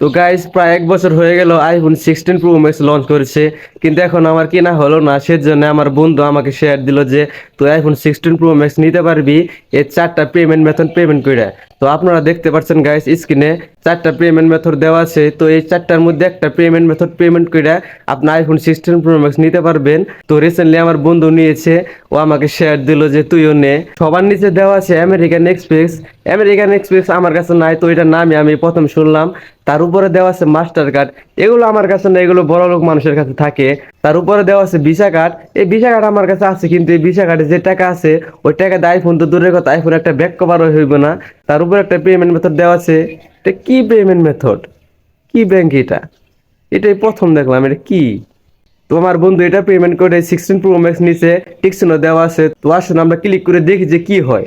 তো গাইস প্রায় 1 বছর হয়ে গেল আইফোন 16 প্রো ম্যাক্স লঞ্চ করেছে, কিন্তু এখন আমার কেনা হলো না। সেজন্য আমার বন্ধু আমাকে শেয়ার দিল যে তুই আইফোন 16 প্রো ম্যাক্স নিতে পারবি এই 4টা পেমেন্ট মেথড পেমেন্ট করে। তো আপনারা দেখতে পাচ্ছেন গাইস স্ক্রিনে 4টা পেমেন্ট মেথড দেওয়া আছে। তো এই 4টার মধ্যে একটা পেমেন্ট মেথড পেমেন্ট করে আপনি আইফোন 16 প্রো ম্যাক্স নিতে পারবেন। তো রিসেন্টলি আমার বন্ধু নিয়েছে, ও আমাকে শেয়ার দিল যে তুইও নে। সবার নিচে দেওয়া আছে আমেরিকান এক্সপ্রেস। আমেরিকান এক্সপ্রেস আমার কাছে নাই, তো এটার নামই আমি প্রথম শুনলাম। তার উপরে দেওয়া আছে মাস্টার কার্ড, এগুলো আমার কাছে না, এগুলো বড় লোক মানুষের কাছে থাকে। তার উপরে দেওয়া আছে ভিসা কার্ড, এই ভিসা কার্ড আমার কাছে আছে, কিন্তু এই ভিসা কার্ডে যে টাকা আছে ওই টাকা দিয়ে আইফোন তো দূরের কথা, আইফোন একটা ব্যাক কভারও হইব না। তার উপরে একটা পেমেন্ট মেথড দেওয়া আছে। এটা কি পেমেন্ট মেথড, কি ব্যাংক এটা? এটাই প্রথম দেখলাম, এটা কি? তো আমার বন্ধু এটা পেমেন্ট করে 16 প্রো ম্যাক্স নিচে টিকসিনও দেওয়া আছে। তো আসুন আমরা ক্লিক করে দেখি যে কি হয়।